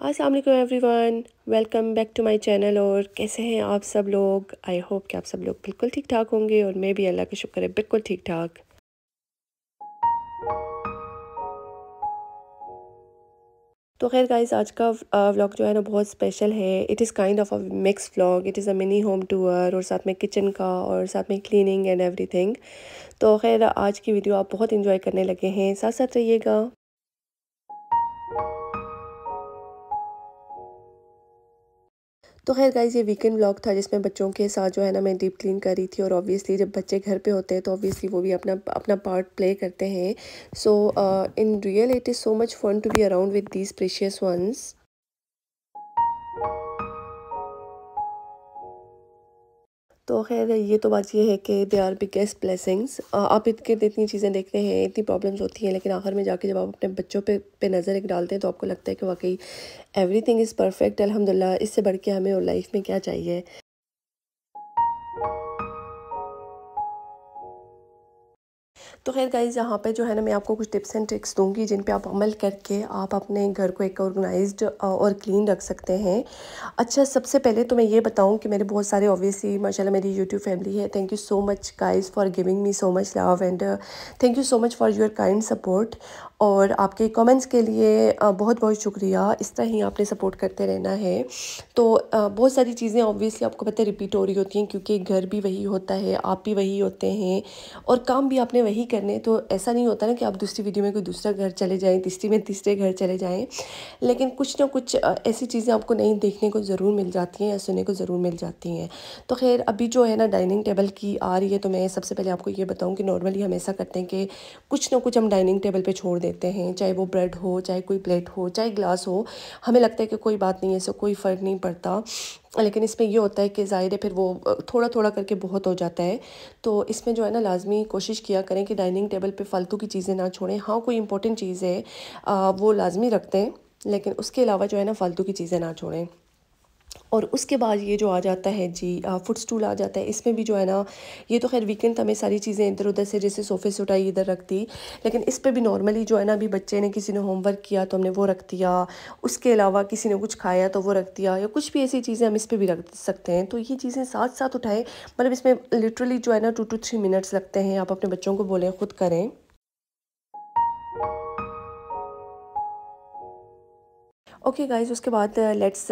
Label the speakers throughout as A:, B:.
A: अस्सलाम वालेकुम everyone, welcome back to my channel. और कैसे हैं आप सब लोग? आई होप कि आप सब लोग बिल्कुल ठीक ठाक होंगे और मैं भी अल्लाह का शुक्र है बिल्कुल ठीक ठाक। तो खैर गाइस, आज का व्लॉग जो है ना बहुत स्पेशल है। It is kind of a mix vlog. It is a mini home tour और साथ में किचन का और साथ में क्लीनिंग एंड एवरीथिंग। तो खैर आज की वीडियो आप बहुत इंजॉय करने लगे हैं, साथ साथ रहिएगा। तो खैर गाइस, ये वीकेंड व्लॉग था जिसमें बच्चों के साथ जो है ना मैं डीप क्लीन कर रही थी। और ऑब्वियसली जब बच्चे घर पे होते हैं तो ऑब्वियसली वो भी अपना अपना पार्ट प्ले करते हैं। So in real it is so much fun to be around with these precious ones. तो खैर ये तो बात ये है कि दे आर बिगेस्ट ब्लेसिंग्स। आप इतनी इतनी चीज़ें देखते हैं, इतनी प्रॉब्लम्स होती हैं, लेकिन आखिर में जाके जब आप अपने बच्चों पे नज़र एक डालते हैं तो आपको लगता है कि वाकई एवरीथिंग इज़ परफेक्ट, अल्हम्दुलिल्लाह। इससे बढ़ के हमें और लाइफ में क्या चाहिए। तो खैर गाइज़, यहाँ पे जो है ना मैं आपको कुछ टिप्स एंड ट्रिक्स दूँगी जिन पे आप अमल करके आप अपने घर को एक ऑर्गेनाइज्ड और क्लीन रख सकते हैं। अच्छा, सबसे पहले तो मैं ये बताऊँ कि मेरे बहुत सारे ऑब्वियसली माशाल्लाह मेरी यूट्यूब फैमिली है। Thank you so much guys for giving me so much love and thank you so much for your kind support. और आपके कमेंट्स के लिए बहुत बहुत शुक्रिया। इस तरह ही आपने सपोर्ट करते रहना है। तो बहुत सारी चीज़ें ऑब्वियसली आपको पता है रिपीट हो रही होती हैं, क्योंकि घर भी वही होता है, आप भी वही होते हैं और काम भी आपने वही करने। तो ऐसा नहीं होता ना कि आप दूसरी वीडियो में कोई दूसरा घर चले जाएँ, तीसरी में तीसरे घर चले जाएँ। लेकिन कुछ ना कुछ ऐसी चीज़ें आपको नई देखने को ज़रूर मिल जाती हैं या सुनने को ज़रूर मिल जाती हैं। तो खैर अभी जो है ना डाइनिंग टेबल की आ रही है, तो मैं सबसे पहले आपको ये बताऊँ कि नॉर्मली हम ऐसा करते हैं कि कुछ ना कुछ हम डाइनिंग टेबल पे छोड़ देते हैं, चाहे वो ब्रेड हो, चाहे कोई प्लेट हो, चाहे ग्लास हो। हमें लगता है कि कोई बात नहीं है, इससे कोई फ़र्क नहीं पड़ता। लेकिन इसमें ये होता है कि ज़ाहिर है फिर वो थोड़ा थोड़ा करके बहुत हो जाता है। तो इसमें जो है ना लाज़मी कोशिश किया करें कि डाइनिंग टेबल पे फ़ालतू की चीज़ें ना छोड़ें। हाँ, कोई इंपॉर्टेंट चीज़ है वो लाज़मी रखते हैं, लेकिन उसके अलावा जो है ना फ़ालतू की चीज़ें ना छोड़ें। और उसके बाद ये जो आ जाता है जी, फुटस्टूल आ जाता है। इसमें भी जो है ना, ये तो खैर वीकेंड था, मैं सारी चीज़ें इधर उधर से जैसे सोफ़े से उठाई इधर रख दी। लेकिन इस पे भी नॉर्मली जो है ना, अभी बच्चे ने किसी ने होमवर्क किया तो हमने वो रख दिया। उसके अलावा किसी ने कुछ खाया तो वो रख दिया, या कुछ भी ऐसी चीज़ें हम इस पे भी रख सकते हैं। तो ये चीज़ें साथ साथ उठाएं, मतलब इसमें लिटरली जो है ना 2 to 3 मिनट्स लगते हैं। आप अपने बच्चों को बोलें खुद करें। ओके गाइस, उसके बाद लेट्स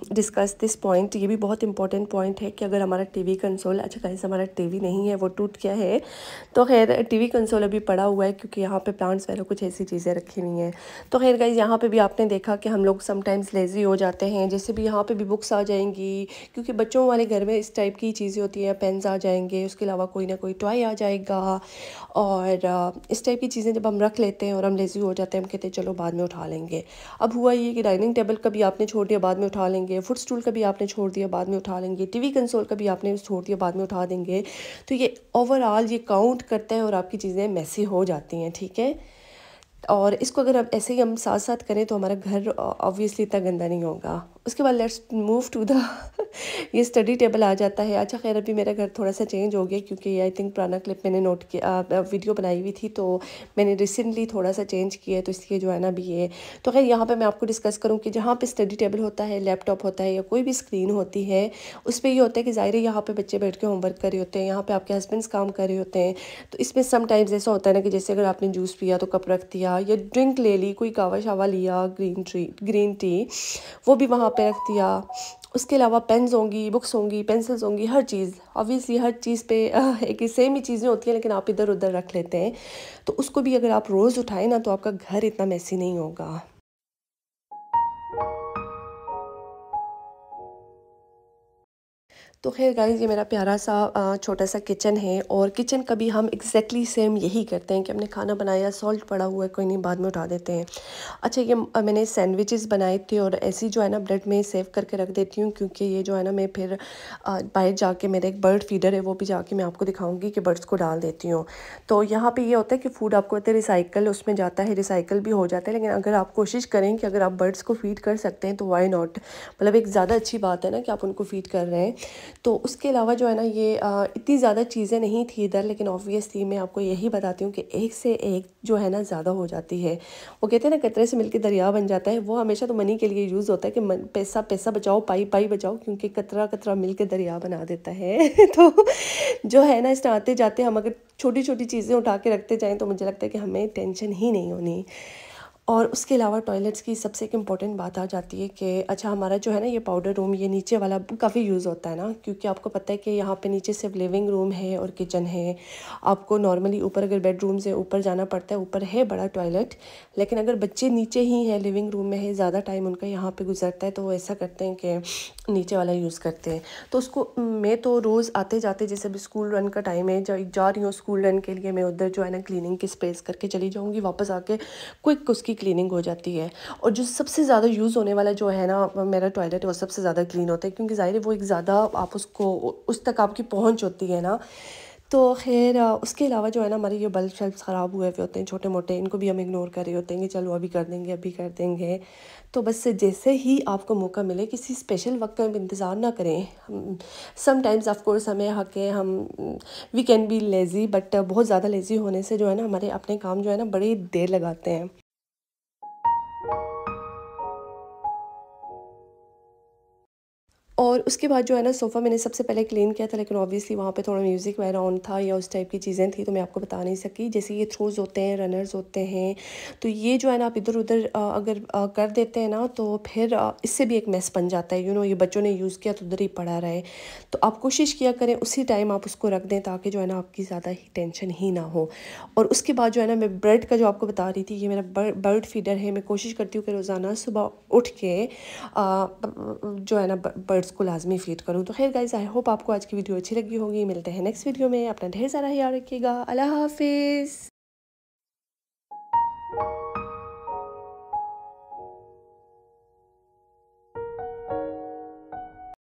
A: डिस्कस दिस पॉइंट। ये भी बहुत इंपॉर्टेंट पॉइंट है कि अगर हमारा टीवी कंसोल, अच्छा गाइस हमारा टीवी नहीं है, वो टूट गया है। तो खैर टीवी कंसोल अभी पड़ा हुआ है, क्योंकि यहाँ पे प्लांट्स वगैरह कुछ ऐसी चीज़ें रखी हुई हैं। तो खैर गाइस, यहाँ पे भी आपने देखा कि हम लोग समटाइम्स लेज़ी हो जाते हैं। जैसे भी यहाँ पे भी बुक्स आ जाएंगी, क्योंकि बच्चों वाले घर में इस टाइप की चीज़ें होती हैं। पेन्स आ जाएंगे, उसके अलावा कोई ना कोई टॉय आ जाएगा। और इस टाइप की चीज़ें जब हम रख लेते हैं और हम लेज़ी हो जाते हैं, हम कहते हैं चलो बाद में उठा लेंगे। अब हुआ ये कि डाइनिंग टेबल कभी आपने छोड़ दिया, बाद में उठा लेंगे। फुट स्टूल कभी आपने छोड़ दिया, बाद में उठा लेंगे। टीवी कंसोल कभी आपने छोड़ दिया, बाद में उठा देंगे। तो ये ओवरऑल ये काउंट करता है और आपकी चीज़ें मेसी हो जाती हैं, ठीक है। और इसको अगर अब ऐसे ही हम साथ साथ करें तो हमारा घर ऑब्वियसली इतना गंदा नहीं होगा। उसके बाद लेट्स मूव टू द ये स्टडी टेबल आ जाता है। अच्छा खैर अभी मेरा घर थोड़ा सा चेंज हो गया, क्योंकि आई थिंक पुराना क्लिप मैंने नोट किया, वीडियो बनाई हुई थी, तो मैंने रिसेंटली थोड़ा सा चेंज किया है, तो इसलिए जो है ना अभी ये। तो खैर यहाँ पे मैं आपको डिस्कस करूँ कि जहाँ पे स्टडी टेबल होता है, लैपटॉप होता है या कोई भी स्क्रीन होती है, उस पर ये होता है कि ज़ाहिर है यहाँ पे बच्चे बैठ के होमवर्क कर रहे होते हैं, यहाँ पे आपके हस्बैंड्स काम कर रहे होते हैं। तो इसमें समटाइम्स ऐसा होता है ना कि जैसे अगर आपने जूस पिया तो कप रख दिया, या ड्रिंक ले ली, कोई कावा शावा लिया, ग्रीन टी, वो भी वहाँ पे रख दिया। उसके अलावा पेन्स होंगी, बुक्स होंगी, पेंसिल्स होंगी, हर चीज़ ऑब्वियसली हर चीज़ पे एक ही सेम ही चीज़ें होती हैं, लेकिन आप इधर उधर रख लेते हैं। तो उसको भी अगर आप रोज़ उठाएं ना, तो आपका घर इतना मैसी नहीं होगा। तो खैर गाइस, ये मेरा प्यारा सा छोटा सा किचन है। और किचन का भी हम एग्जैक्टली सेम यही करते हैं कि हमने खाना बनाया, सॉल्ट पड़ा हुआ है, कोई नहीं, बाद में उठा देते हैं। अच्छा, ये मैंने सैंडविचेस बनाए थे और ऐसी जो है ना ब्रेड में सेव करके रख देती हूँ, क्योंकि ये जो है ना मैं फिर बाहर जाके, मेरा एक बर्ड फीडर है, वो भी जाके मैं आपको दिखाऊंगी कि बर्ड्स को डाल देती हूँ। तो यहाँ पे ये होता है कि फूड आपको पता है रिसाइकल उसमें जाता है, रिसाइकल भी हो जाता है। लेकिन अगर आप कोशिश करें कि अगर आप बर्ड्स को फीड कर सकते हैं तो वाई नॉट, मतलब एक ज़्यादा अच्छी बात है ना कि आप उनको फीड कर रहे हैं। तो उसके अलावा जो है ना ये इतनी ज़्यादा चीज़ें नहीं थी इधर, लेकिन ऑब्वियसली मैं आपको यही बताती हूँ कि एक से एक जो है ना ज़्यादा हो जाती है। वो कहते हैं ना कतरे से मिलके दरिया बन जाता है, वो हमेशा तो मनी के लिए यूज़ होता है कि पैसा पैसा बचाओ, पाई पाई बचाओ, क्योंकि कतरा कतरा मिल के दरिया बना देता है। तो जो है ना इसमें आते जाते हम अगर छोटी छोटी चीज़ें उठा के रखते जाएँ तो मुझे लगता है कि हमें टेंशन ही नहीं होनी। और उसके अलावा टॉयलेट्स की सबसे एक इम्पॉर्टेंट बात आ जाती है कि अच्छा हमारा जो है ना ये पाउडर रूम, ये नीचे वाला काफ़ी यूज़ होता है ना, क्योंकि आपको पता है कि यहाँ पे नीचे सिर्फ लिविंग रूम है और किचन है। आपको नॉर्मली ऊपर अगर बेडरूम से ऊपर जाना पड़ता है, ऊपर है बड़ा टॉयलेट, लेकिन अगर बच्चे नीचे ही हैं, लिविंग रूम में है, ज़्यादा टाइम उनका यहाँ पे गुजरता है, तो वो ऐसा करते हैं कि नीचे वाला यूज़ करते हैं। तो उसको मैं तो रोज़ आते जाते, जैसे अभी स्कूल रन का टाइम है, जा रही हूँ स्कूल रन के लिए, मैं उधर जो है ना क्लीनिंग की स्पेस करके चली जाऊँगी, वापस आके क्विक उसकी क्लीनिंग हो जाती है। और जो सबसे ज़्यादा यूज़ होने वाला जो है ना मेरा टॉयलेट, वो सबसे ज़्यादा क्लीन होता है, क्योंकि ज़ाहिर है वो एक ज़्यादा आप उसको उस तक आपकी पहुंच होती है ना। तो खैर उसके अलावा जो है ना हमारे ये बल्ब शल्ब ख़राब हुए हुए होते हैं छोटे मोटे, इनको भी हम इग्नोर कर रहे होते हैं कि चलो अभी कर देंगे अभी कर देंगे। तो बस जैसे ही आपको मौका मिले, किसी स्पेशल वक्त का इंतज़ार ना करें। समटाइम्स ऑफ कोर्स हमें हक है, हम we can be lazy, but बहुत ज़्यादा लेज़ी होने से जो है ना हमारे अपने काम जो है ना बड़ी देर लगाते हैं। और उसके बाद जो है ना सोफ़ा मैंने सबसे पहले क्लीन किया था, लेकिन ऑब्वियसली वहाँ पे थोड़ा म्यूज़िक वगैरह ऑन था या उस टाइप की चीज़ें थी, तो मैं आपको बता नहीं सकी। जैसे ये थ्रोज़ होते हैं, रनर्स होते हैं, तो ये जो है ना आप इधर उधर अगर कर देते हैं ना, तो फिर इससे भी एक मेस बन जाता है। ये बच्चों ने यूज़ किया तो उधर ही पड़ा रहे। तो आप कोशिश किया करें उसी टाइम आप उसको रख दें, ताकि जो है ना आपकी ज़्यादा ही टेंशन ही ना हो। और उसके बाद जो है ना मैं ब्रेड का जो आपको बता रही थी, ये मेरा बर्ड फीडर है। मैं कोशिश करती हूँ कि रोज़ाना सुबह उठ के जो है ना बर्ड्स को लाजमी फीड करूँ। तो खैर गाइस, आई होप आपको आज की वीडियो अच्छी लगी होगी। मिलते हैं नेक्स्ट वीडियो में। अपना ढेर सारा ख्याल रखिएगा। अल्लाह हाफिज़।